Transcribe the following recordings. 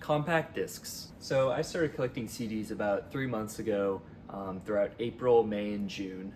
Compact discs. So I started collecting CDs about 3 months ago, throughout April, May, and June,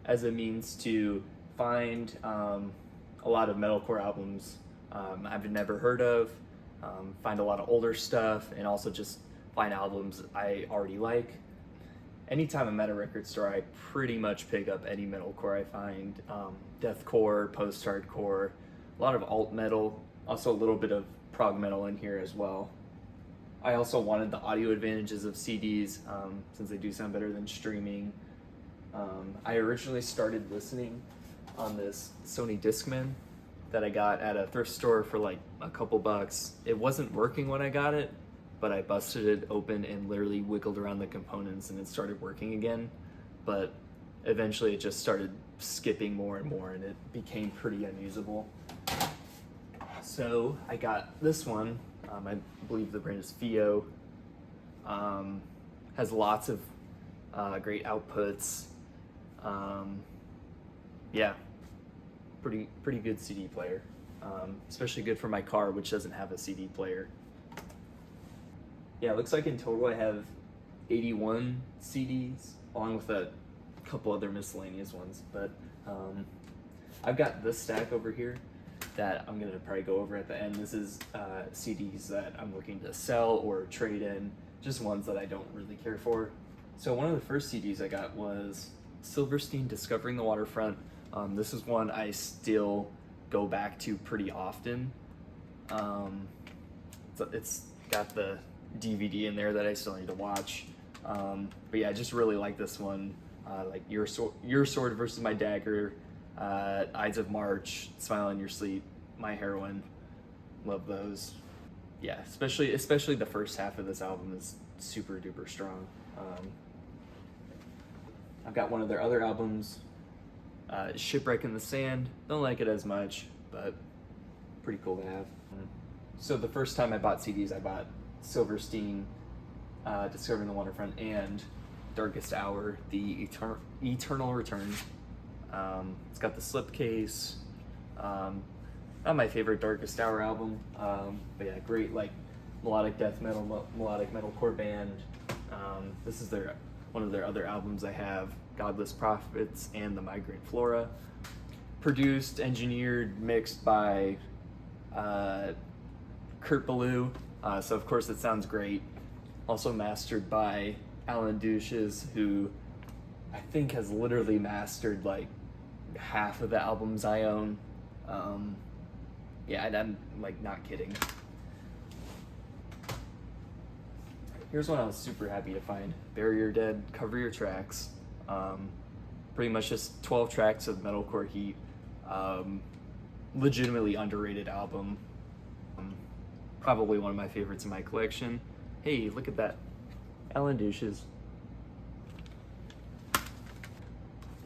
as a means to find a lot of metalcore albums I've never heard of, find a lot of older stuff, and also just find albums I already like. Anytime I'm at a record store, I pretty much pick up any metalcore I find. Deathcore, post-hardcore, a lot of alt metal, also a little bit of prog metal in here as well. I also wanted the audio advantages of CDs, since they do sound better than streaming. I originally started listening on this Sony Discman that I got at a thrift store for like a couple bucks. It wasn't working when I got it, but I busted it open and literally wiggled around the components and it started working again. But eventually it just started skipping more and more and it became pretty unusable. So I got this one, I believe the brand is Fio. Has lots of great outputs. Yeah, pretty good CD player, especially good for my car, which doesn't have a CD player. Yeah, it looks like in total I have 81 CDs, along with a couple other miscellaneous ones, but I've got this stack over here that I'm gonna probably go over at the end. This is CDs that I'm looking to sell or trade in, just ones that I don't really care for. So one of the first CDs I got was Silverstein, Discovering the Waterfront. This is one I still go back to pretty often. It's got the DVD in there that I still need to watch. But yeah, I just really like this one. Like Your Sword versus My Dagger, Ides of March, Smile in Your Sleep, My Heroine. Love those. Yeah, especially the first half of this album is super duper strong. I've got one of their other albums, Shipwreck in the Sand. Don't like it as much, but pretty cool to have. So the first time I bought CDs, I bought Silverstein, Discovering the Waterfront, and Darkest Hour, The Eternal Return. It's got the slipcase. Not my favorite Darkest Hour album, but yeah, great like melodic death metal, melodic metalcore band. This is one of their other albums I have, Godless Prophets and The Migrant Flora. Produced, engineered, mixed by Kurt Ballou, so of course it sounds great. Also mastered by Alan Douches, who I think has literally mastered like half of the albums I own. Yeah, and I'm like not kidding. Here's one I was super happy to find. Bury Your Dead, Cover Your Tracks. Pretty much just 12 tracks of metalcore heat. Legitimately underrated album. Probably one of my favorites in my collection. Hey, look at that. Alan Douches.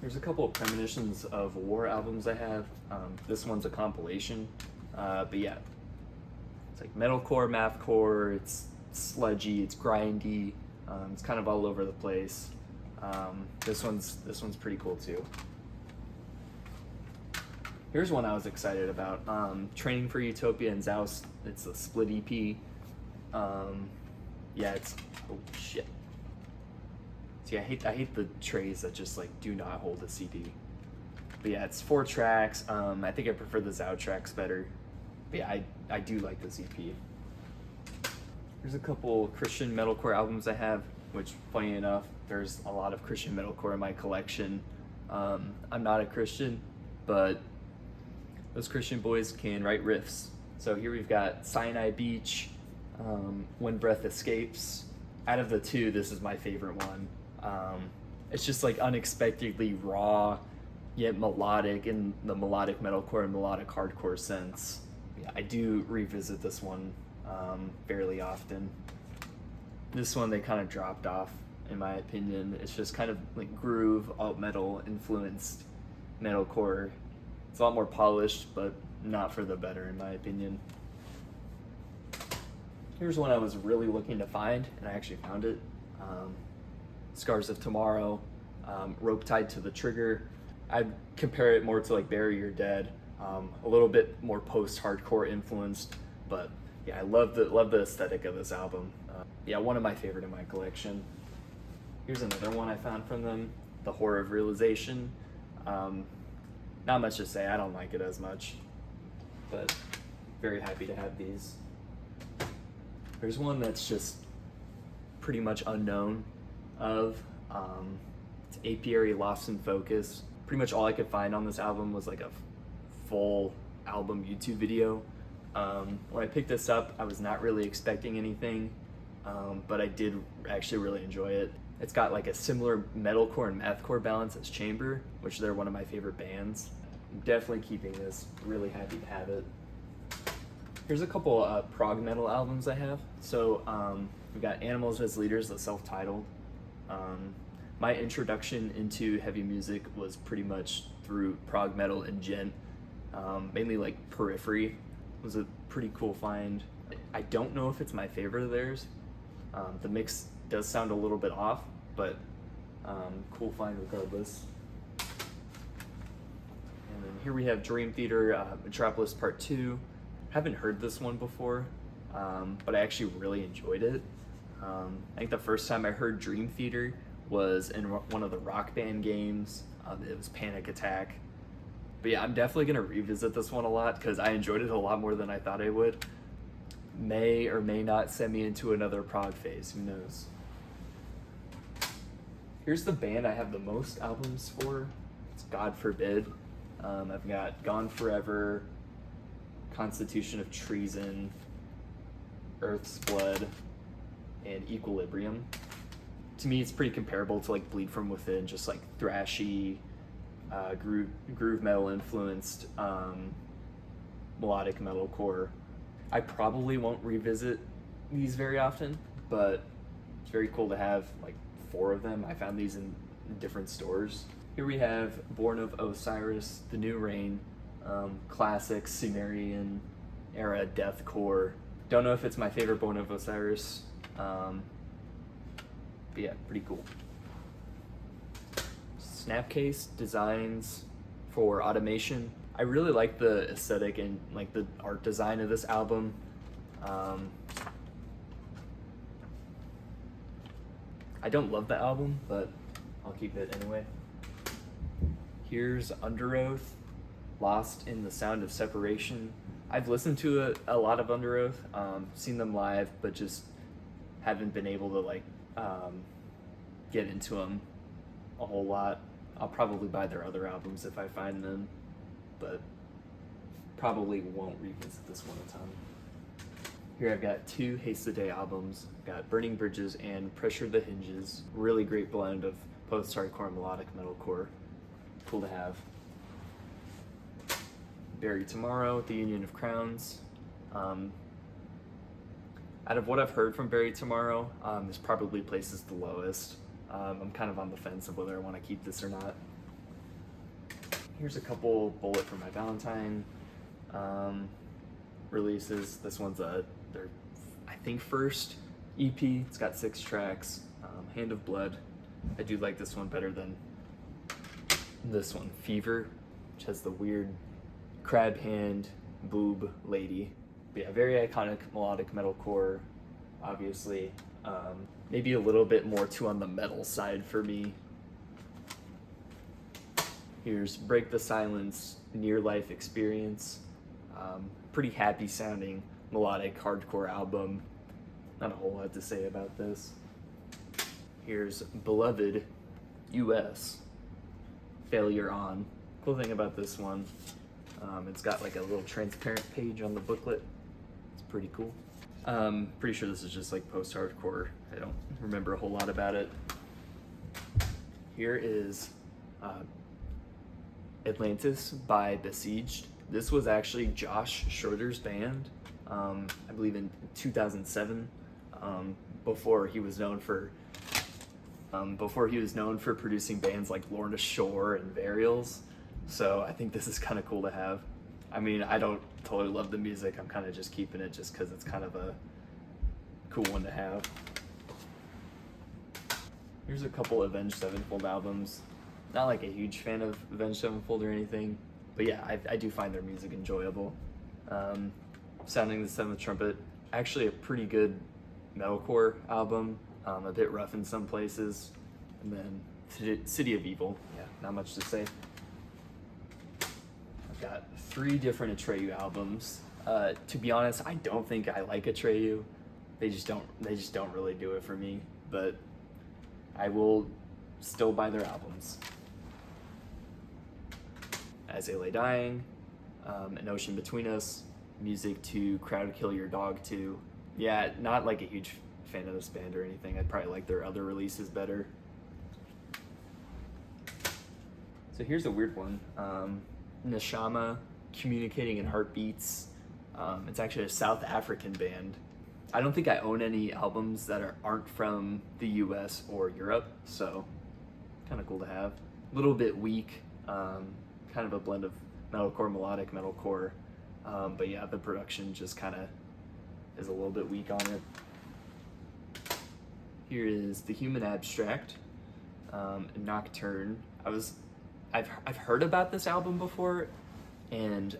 There's a couple of premonitions of war albums I have. This one's a compilation. But yeah, it's like metalcore, mathcore, it's sludgy, it's grindy, it's kind of all over the place. This one's pretty cool too. Here's one I was excited about. Training for Utopia and Zaust. It's a split EP. Yeah, it's oh shit. See, I hate the trays that just like do not hold a CD. But yeah, it's 4 tracks. I think I prefer the Zout tracks better. But yeah, I do like this EP. There's a couple Christian metalcore albums I have, which funny enough, there's a lot of Christian metalcore in my collection. I'm not a Christian, but those Christian boys can write riffs. So here we've got Sinai Beach, When Breath Escapes. Out of the two, this is my favorite one. It's just like unexpectedly raw, yet melodic in the melodic metalcore and melodic hardcore sense. Yeah, I do revisit this one fairly often. This one they kind of dropped off, in my opinion. It's just kind of like groove, alt metal influenced metalcore. It's a lot more polished, but not for the better, in my opinion. Here's one I was really looking to find, and I actually found it. Scars of Tomorrow, Rope Tied to the Trigger. I'd compare it more to like Bury Your Dead, a little bit more post-hardcore influenced, but Yeah, I love the aesthetic of this album. Yeah, one of my favorite in my collection. Here's another one I found from them, The Horror of Realization. Not much to say, I don't like it as much, but very happy to have these. There's one that's just pretty much unknown of. It's Apiary Lost in Focus. Pretty much all I could find on this album was like a full album YouTube video. When I picked this up, I was not really expecting anything, but I did actually really enjoy it. It's got like a similar metalcore and mathcore balance as Chamber, which they're one of my favorite bands. I'm definitely keeping this, really happy to have it. Here's a couple prog metal albums I have. So we've got Animals as Leaders, the self-titled. My introduction into heavy music was pretty much through prog metal and gent, mainly like Periphery was a pretty cool find. I don't know if it's my favorite of theirs. The mix does sound a little bit off, but cool find regardless. And then here we have Dream Theater, Metropolis Part 2. Haven't heard this one before, but I actually really enjoyed it. I think the first time I heard Dream Theater was in one of the Rock Band games. It was Panic Attack. But yeah, I'm definitely gonna revisit this one a lot because I enjoyed it a lot more than I thought I would. May or may not send me into another prog phase, who knows. Here's the band I have the most albums for. It's God Forbid. I've got Gone Forever, Constitution of Treason, Earth's Blood, and Equilibrium. To me, it's pretty comparable to like Bleed From Within, just like thrashy, groove metal influenced, melodic metalcore. I probably won't revisit these very often, but it's very cool to have like 4 of them. I found these in different stores. Here we have Born of Osiris, The New Reign, classic Sumerian era deathcore. Don't know if it's my favorite Born of Osiris, but yeah, pretty cool. Snapcase designs for automation. I really like the aesthetic and like the art design of this album. I don't love the album, but I'll keep it anyway. Here's Under Oath, Lost in the Sound of Separation. I've listened to a lot of Under Oath, seen them live, but just haven't been able to like get into them a whole lot. I'll probably buy their other albums if I find them, but probably won't revisit this one a ton. Here I've got 2 Haste the Day albums. I've got Burning Bridges and Pressure the Hinges. Really great blend of post-hardcore melodic metalcore. Cool to have. Bury Tomorrow, The Union of Crowns. Out of what I've heard from Bury Tomorrow, this probably places the lowest. I'm kind of on the fence of whether I want to keep this or not. Here's a couple Bullet for My Valentine releases. This one's their, I think, first EP. It's got 6 tracks. Hand of Blood. I do like this one better than this one, Fever, which has the weird crab hand boob lady. But yeah, very iconic melodic metalcore, obviously. Maybe a little bit more too on the metal side for me. Here's Break the Silence, Near Life Experience. Pretty happy sounding melodic hardcore album. Not a whole lot to say about this. Here's Beloved, US, Failure On. Cool thing about this one, it's got like a little transparent page on the booklet. It's pretty cool. Pretty sure this is just like post-hardcore. I don't remember a whole lot about it. Here is Atlantis by Besieged. This was actually Josh Schroeder's band, I believe in 2007, before he was known for producing bands like Lorna Shore and Varials. So I think this is kind of cool to have. I mean, I don't totally love the music. I'm kind of just keeping it just because it's kind of a cool one to have. Here's a couple Avenged Sevenfold albums. Not like a huge fan of Avenged Sevenfold or anything, but yeah, I do find their music enjoyable. Sounding the Seventh Trumpet, actually a pretty good metalcore album, a bit rough in some places. And then City of Evil, yeah, not much to say. I've got 3 different Atreyu albums. To be honest, I don't think I like Atreyu. They just don't really do it for me, but I will still buy their albums. As They Lay Dying, An Ocean Between Us, music to Crowd Kill Your Dog 2. Yeah, not like a huge fan of this band or anything. I'd probably like their other releases better. So here's a weird one. Neshama, Communicating in Heartbeats. It's actually a South African band. I don't think I own any albums that aren't from the US or Europe, so kind of cool to have. A little bit weak, kind of a blend of metalcore, melodic metalcore, but yeah, the production just kind of is a little bit weak on it. Here is The Human Abstract, Nocturne. I've heard about this album before, and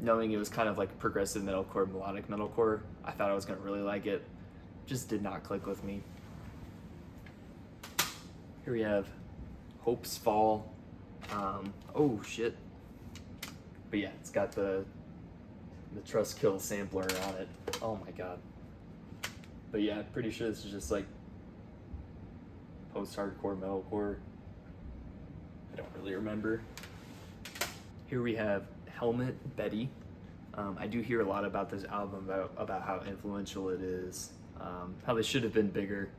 knowing it was kind of like progressive metalcore, melodic metalcore, I thought I was gonna really like it. Just did not click with me. Here we have Hope's Fall. Oh shit. But yeah, it's got the Trust Kill sampler on it. Oh my god. But yeah, pretty sure this is just like post-hardcore metalcore. I don't really remember. Here we have Helmet, Betty. I do hear a lot about this album, about how influential it is, how they should have been bigger.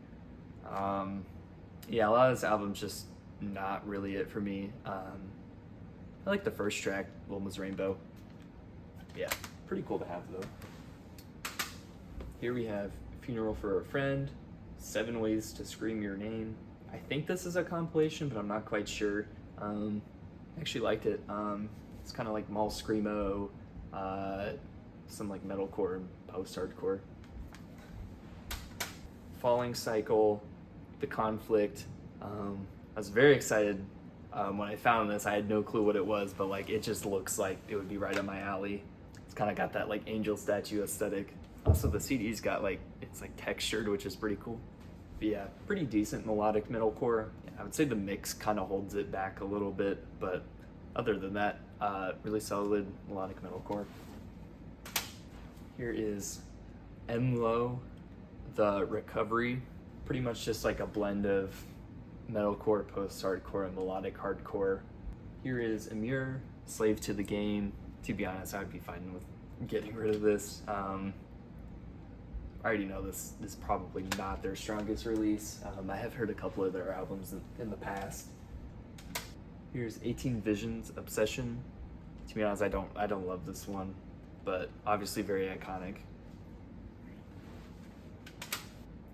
Yeah, a lot of this album's just not really it for me. I like the first track, Wilma's Rainbow. Yeah, pretty cool to have though. Here we have Funeral for a Friend, 7 Ways to Scream Your Name. I think this is a compilation, but I'm not quite sure. Actually liked it. It's kind of like mall screamo, some like metalcore and post-hardcore. Falling Cycle, The Conflict. I was very excited when I found this. I had no clue what it was, but like it just looks like it would be right up my alley. It's kind of got that like angel statue aesthetic. Also the CD's got like, it's like textured, which is pretty cool. But yeah, pretty decent melodic metalcore. I would say the mix kind of holds it back a little bit, but other than that, really solid melodic metalcore. Here is MLO, The Recovery. Pretty much just like a blend of metalcore, post-hardcore, and melodic hardcore. Here is Amir, Slave to the Game. To be honest, I would be fine with getting rid of this. I already know this is probably not their strongest release. I have heard a couple of their albums in the past. Here's 18 Visions, Obsession. To be honest, I don't love this one, but obviously very iconic.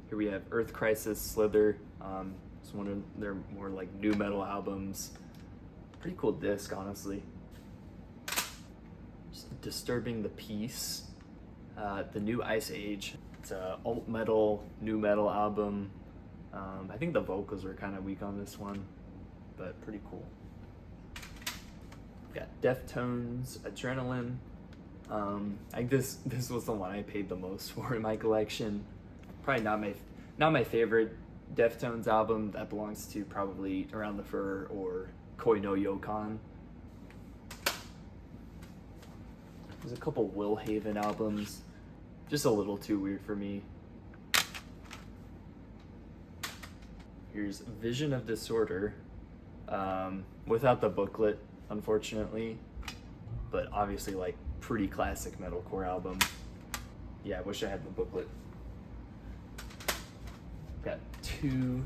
Here we have Earth Crisis, Slither. It's one of their more like new metal albums. Pretty cool disc, honestly. Just Disturbing the Peace, The New Ice Age. It's a alt metal, new metal album. I think the vocals were kind of weak on this one, but pretty cool. Got Deftones, Adrenaline. I think this was the one I paid the most for in my collection. Probably not my favorite Deftones album. That belongs to probably Around the Fur or Koi no Yokon. There's a couple Will Haven albums. Just a little too weird for me. Here's Vision of Disorder, without the booklet, unfortunately, but obviously like pretty classic metalcore album. Yeah, I wish I had the booklet. Got 2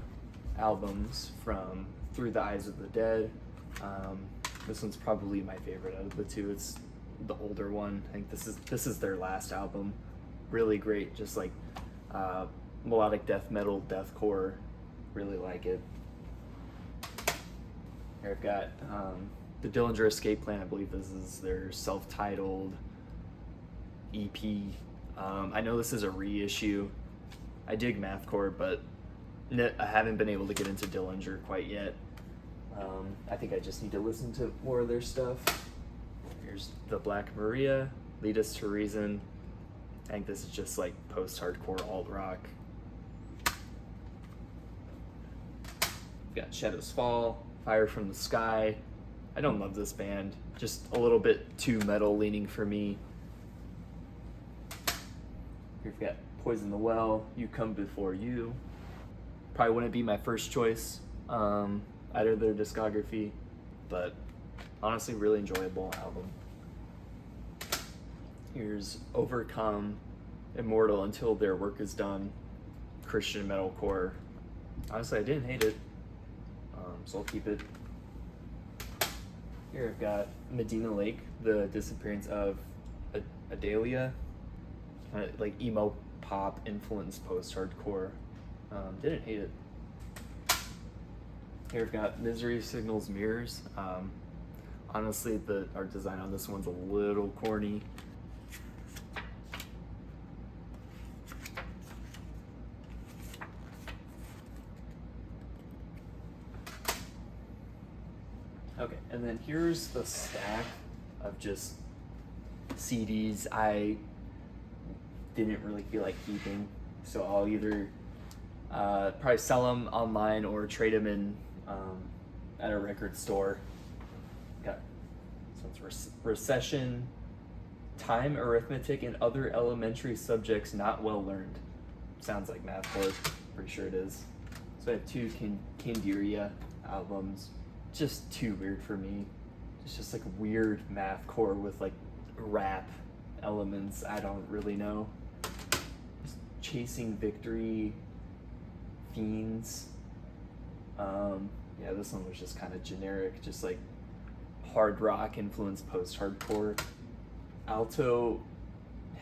albums from Through the Eyes of the Dead. This one's probably my favorite out of the 2. It's the older one. I think this is their last album. Really great, just like melodic death metal, deathcore. Really like it. Here I've got the Dillinger Escape Plan. I believe this is their self-titled EP. I know this is a reissue. I dig mathcore, but I haven't been able to get into Dillinger quite yet. I think I just need to listen to more of their stuff. Here's The Black Maria, Lead Us to Reason. I think this is just like post-hardcore alt rock. We've got Shadows Fall, Fire from the Sky. I don't love this band, just a little bit too metal leaning for me. Here we've got Poison the Well, You Come Before You. Probably wouldn't be my first choice out of their discography, but honestly, really enjoyable album. Here's Overcome, Immortal Until Their Work Is Done, Christian metalcore. Honestly, I didn't hate it, so I'll keep it. Here I've got Medina Lake, The Disappearance of Adalia, kind of like emo pop influenced post-hardcore. Didn't hate it. Here I've got Misery Signals Mirrors. Honestly, the art design on this one's a little corny. Okay, and then here's the stack of just CDs I didn't really feel like keeping, so I'll either probably sell them online or trade them in at a record store. Got so it's Recession, Time, Arithmetic, and Other Elementary Subjects Not Well Learned. Sounds like mathcore, pretty sure it is. So I have two Candiria albums. Just too weird for me. It's just like weird mathcore with like rap elements. I don't really know. Just Chasing Victory, Fiends. Yeah, this one was just kind of generic, just like hard rock influenced post-hardcore. Alto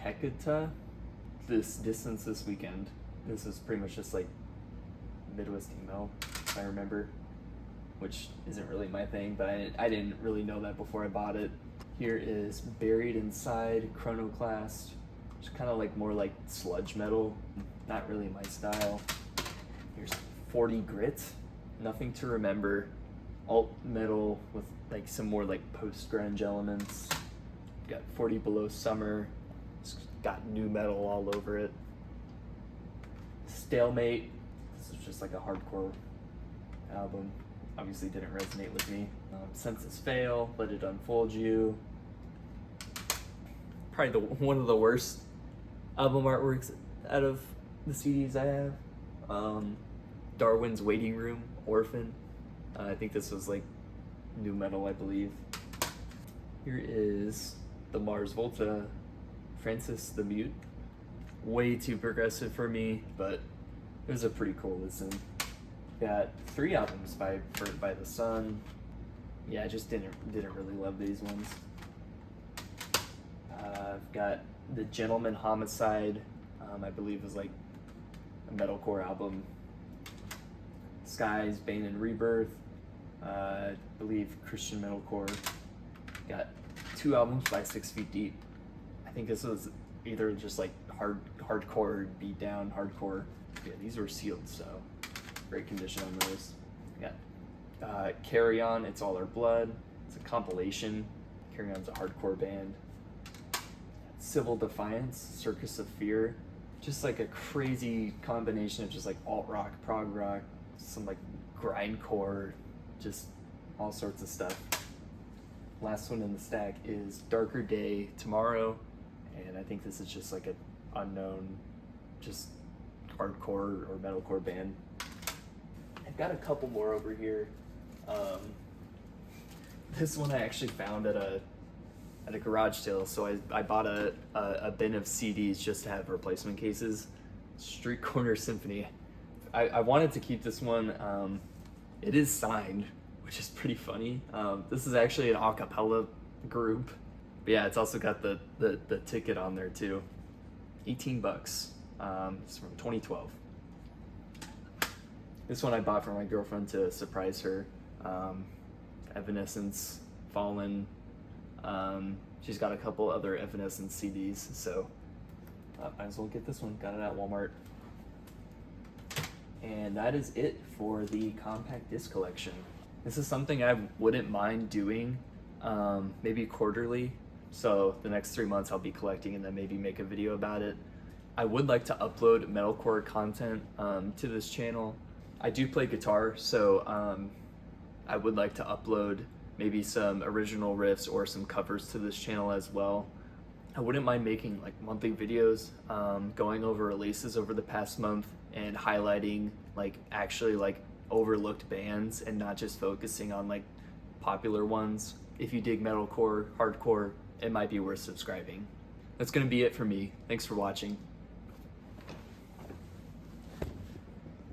Hecata, This Distance This Weekend. This is pretty much just like Midwest emo, if I remember, which isn't really my thing, but I didn't really know that before I bought it. Here is Buried Inside, Chronoclast, which is kind of like more like sludge metal, not really my style. Here's 40 Grit, Nothing to Remember, alt metal with like some more like post-grunge elements. Got 40 Below Summer, it's got new metal all over it. Stalemate, this is just like a hardcore album. Obviously didn't resonate with me. Senses Fail, Let It Unfold You. Probably one of the worst album artworks out of the CDs I have. Darwin's Waiting Room, Orphan. I think this was like new metal, I believe. Here is the Mars Volta, Francis the Mute. Way too progressive for me, but it was a pretty cool listen. Got 3 albums by the Sun. Yeah, I just didn't really love these ones. I've got The Gentleman Homicide, I believe is like a metalcore album. Skies, Bane and Rebirth, I believe Christian metalcore. Got 2 albums by 6 Feet Deep. I think this was either just like hardcore, beat down, hardcore. Yeah, these were sealed, so great condition on those. Got Carry On, It's All Our Blood. It's a compilation. Carry On's a hardcore band. Civil Defiance, Circus of Fear. Just like a crazy combination of just like alt rock, prog rock, some like grindcore, just all sorts of stuff. Last one in the stack is Darker Day Tomorrow, and I think this is just like an unknown, just hardcore or metalcore band. I've got a couple more over here. This one I actually found at a garage sale, so I bought a bin of CDs just to have replacement cases. Street Corner Symphony. I wanted to keep this one. It is signed, which is pretty funny. This is actually an a cappella group. But yeah, it's also got the ticket on there too. $18. It's from 2012. This one I bought for my girlfriend to surprise her. Evanescence, Fallen. She's got a couple other Evanescence CDs, so might as well get this one. Got it at Walmart. And that is it for the compact disc collection. This is something I wouldn't mind doing, maybe quarterly, So the next 3 months I'll be collecting and then maybe make a video about it. I would like to upload metalcore content to this channel. I do play guitar, so I would like to upload maybe some original riffs or some covers to this channel as well. I wouldn't mind making like monthly videos, going over releases over the past month and highlighting like actually like overlooked bands and not just focusing on like popular ones. If you dig metalcore, hardcore, it might be worth subscribing. That's gonna be it for me. Thanks for watching.